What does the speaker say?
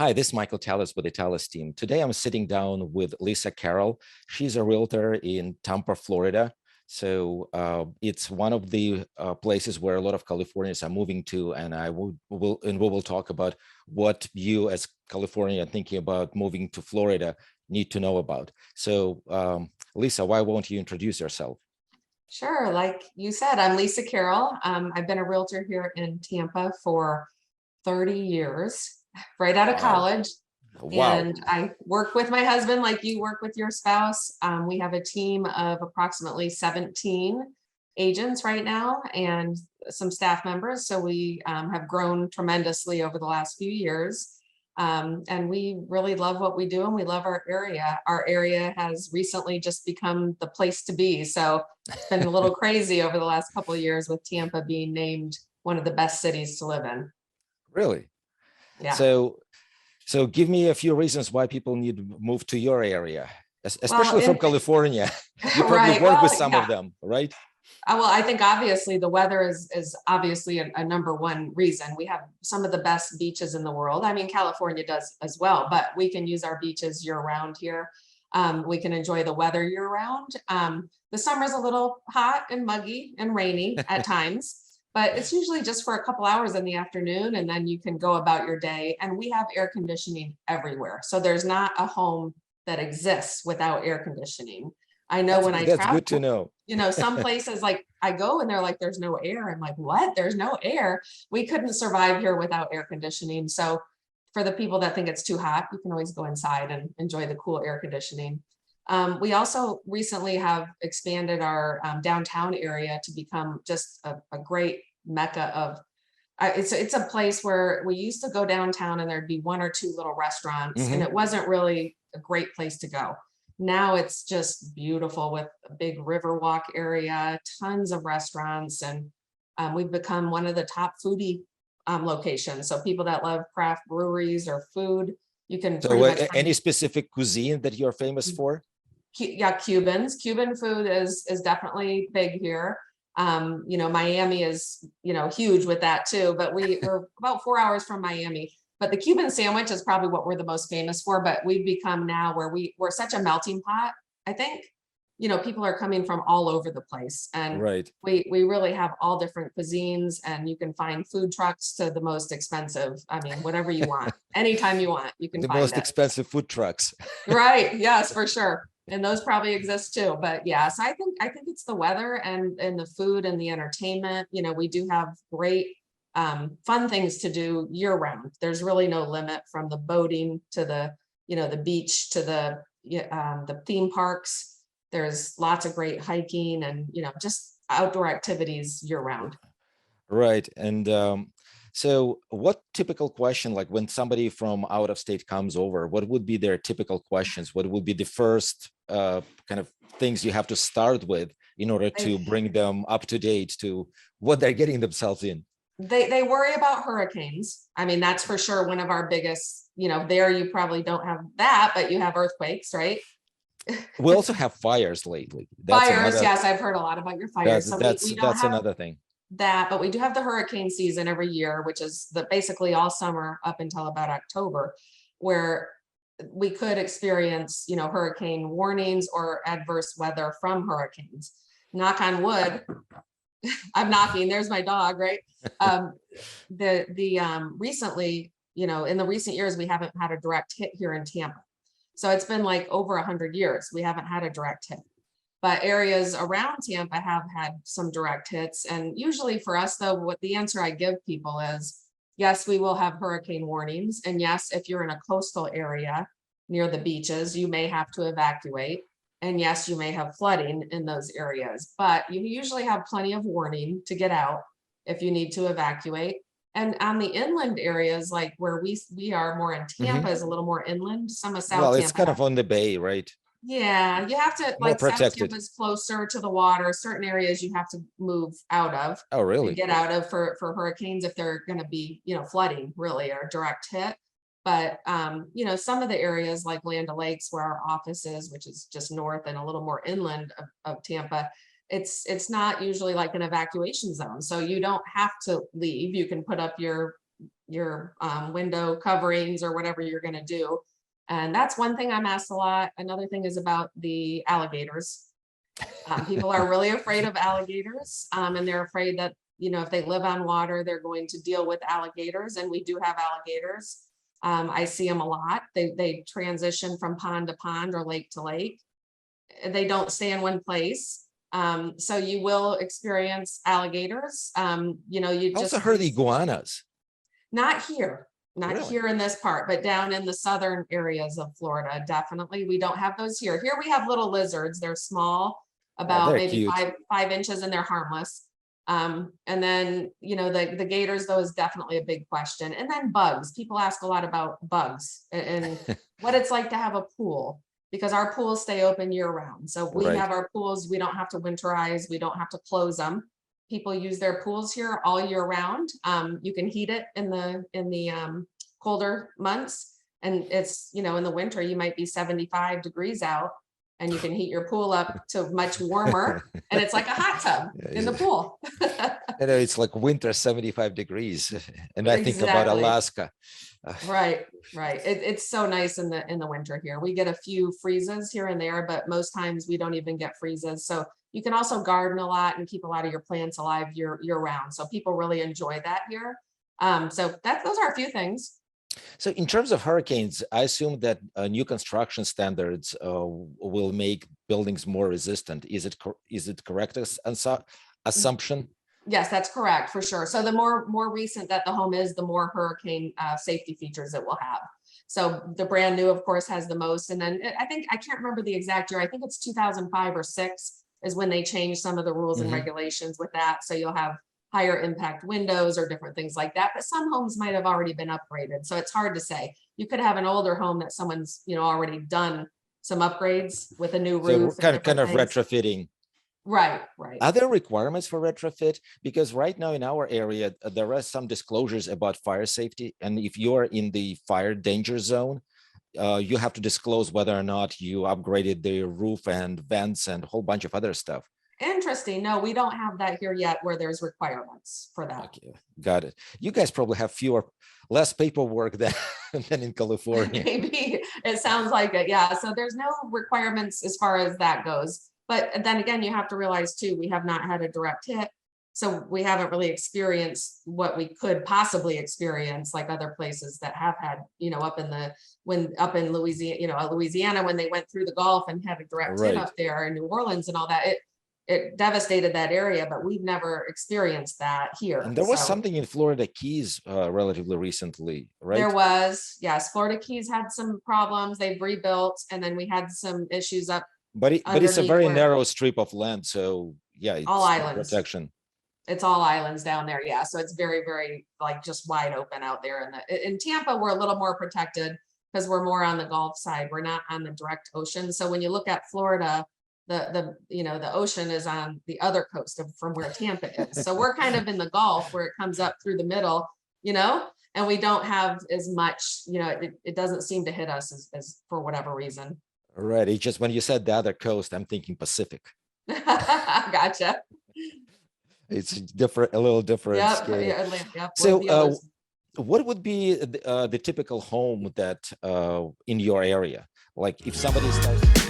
Hi, this is Michael Tallis with the Tallis team. Today I'm sitting down with Lisa Carroll. She's a realtor in Tampa, Florida. So it's one of the places where a lot of Californians are moving to, and we will talk about what you as Californian thinking about moving to Florida need to know about. So Lisa, why won't you introduce yourself? Sure. Like you said, I'm Lisa Carroll. I've been a realtor here in Tampa for 30 years, right out of Wow. college. Wow. And I work with my husband like you work with your spouse. We have a team of approximately 17 agents right now and some staff members. So we have grown tremendously over the last few years. And we really love what we do and we love our area. Our area has recently just become the place to be. So it's been a little crazy over the last couple of years with Tampa being named one of the best cities to live in. Really? Yeah. So give me a few reasons why people need to move to your area, especially Well, from California. You probably right. work Well, with some yeah. of them, right? Well, I think obviously the weather is obviously a number one reason. We have some of the best beaches in the world. I mean, California does as well, but we can use our beaches year round here. We can enjoy the weather year round. The summer's a little hot and muggy and rainy at times, but it's usually just for a couple hours in the afternoon and then you can go about your day. And we have air conditioning everywhere. So there's not a home that exists without air conditioning. I know when I That's good to travel, know. some places like I go and they're like, there's no air. I'm like, what? There's no air. We couldn't survive here without air conditioning. So for the people that think it's too hot, you can always go inside and enjoy the cool air conditioning. We also recently have expanded our downtown area to become just a great mecca of, it's a place where we used to go downtown and there'd be one or two little restaurants and it wasn't really a great place to go. Now it's just beautiful with a big river walk area, tons of restaurants, and we've become one of the top foodie locations. So people that love craft breweries or food, you can So pretty much any find. specific cuisine that you're famous for? Yeah, Cuban food is definitely big here. Miami is, huge with that too, but we're about 4 hours from Miami. But the Cuban sandwich is probably what we're the most famous for, but we've become now where we're such a melting pot. I think, people are coming from all over the place and Right. we really have all different cuisines and you can find food trucks to the most expensive. I mean, whatever you want, anytime you want, you can The find most it. expensive food trucks. Right. Yes, for sure. And those probably exist too. But yeah, so I think it's the weather and the food and the entertainment. We do have great fun things to do year round. There's really no limit from the boating to the beach to the theme parks. There's lots of great hiking and just outdoor activities year round. Right. And so what typical question, like when somebody from out of state comes over, what would be their typical questions? What would be the first kind of things you have to start with in order to bring them up to date to what they're getting themselves in? They worry about hurricanes. I mean, that's for sure one of our biggest, there you probably don't have that, but you have earthquakes, right? We also have fires lately. Fires, yes, I've heard a lot about your fires. So we don't that's have another thing. that, but we do have the hurricane season every year, which is basically all summer up until about October, where we could experience, hurricane warnings or adverse weather from hurricanes. Knock on wood. I'm knocking, there's my dog, right? Recently, in the recent years, we haven't had a direct hit here in Tampa. So it's been like over 100 years, we haven't had a direct hit. But areas around Tampa have had some direct hits. And usually for us though, what the answer I give people is, yes, we will have hurricane warnings. And yes, if you're in a coastal area near the beaches, you may have to evacuate. And yes, you may have flooding in those areas, but you usually have plenty of warning to get out if you need to evacuate. And on the inland areas, like where we are more in Tampa is a little more inland. Some of South Well, Tampa. it's kind of on the bay, right? Yeah, you have to, More like South protected. Tampa is closer to the water. Certain areas you have to move out of Oh, and really? get out of for hurricanes if they're going to be, flooding really or direct hit. But some of the areas like Land O'Lakes where our office is, which is just north and a little more inland of Tampa, it's not usually like an evacuation zone. So you don't have to leave. You can put up your window coverings or whatever you're going to do. And that's one thing I'm asked a lot. Another thing is about the alligators. People are really afraid of alligators, and they're afraid that, if they live on water, they're going to deal with alligators. And we do have alligators. I see them a lot. They transition from pond to pond or lake to lake. They don't stay in one place. So you will experience alligators. You I just also heard iguanas. not here, not Really? here in this part, but down in the southern areas of Florida, definitely. We don't have those here. Here we have little lizards. They're small, about they're maybe cute. 5 inches, and they're harmless. And then, the gators, though, is definitely a big question. And then bugs. People ask a lot about bugs and what it's like to have a pool, because our pools stay open year round. So we Right. have our pools, we don't have to winterize, we don't have to close them. People use their pools here all year round. You can heat it in the colder months, and it's, in the winter, you might be 75 degrees out, and you can heat your pool up to much warmer, and it's like a hot tub in the pool. It's like winter 75 degrees. And I think about Exactly. Alaska. Right. It's so nice in the winter here. We get a few freezes here and there, but most times we don't even get freezes. So you can also garden a lot and keep a lot of your plants alive year round. So people really enjoy that here. So those are a few things. So in terms of hurricanes, I assume that new construction standards will make buildings more resistant. Is it correct assumption? Yes, that's correct, for sure. So the more recent that the home is, the more hurricane safety features it will have. So the brand new, of course, has the most. And then I can't remember the exact year. I think it's 2005 or 6 is when they changed some of the rules and regulations with that. So you'll have higher impact windows or different things like that. But some homes might have already been upgraded. So it's hard to say. You could have an older home that someone's, already done some upgrades with a new roof. So kind of retrofitting. Right. Are there requirements for retrofit? Because right now in our area, there are some disclosures about fire safety. And if you're in the fire danger zone, you have to disclose whether or not you upgraded the roof and vents and a whole bunch of other stuff. Interesting. No, we don't have that here yet where there's requirements for that. Okay, got it. You guys probably have less paperwork than in California. Maybe it sounds like it. Yeah. So there's no requirements as far as that goes. But then again, you have to realize too, we have not had a direct hit. So we haven't really experienced what we could possibly experience, like other places that have had, up in Louisiana, Louisiana, when they went through the Gulf and had a direct hit up there in New Orleans and all that. It devastated that area, but we've never experienced that here. And there was something in Florida Keys relatively recently, right? There was, yes. Florida Keys had some problems. They've rebuilt, and then we had some issues up. But it's a very narrow strip of land, so yeah, it's all islands. Protection. It's all islands down there, yeah. So it's very, very just wide open out there. And in Tampa, we're a little more protected because we're more on the Gulf side. We're not on the direct ocean. So when you look at Florida, the ocean is on the other coast from where Tampa is. So we're kind of in the Gulf where it comes up through the middle, and we don't have as much, it doesn't seem to hit us as for whatever reason. Right. It's just when you said the other coast, I'm thinking Pacific. Gotcha. It's different, a little different scale. Yep. So what would be the typical home that in your area? Like if somebody starts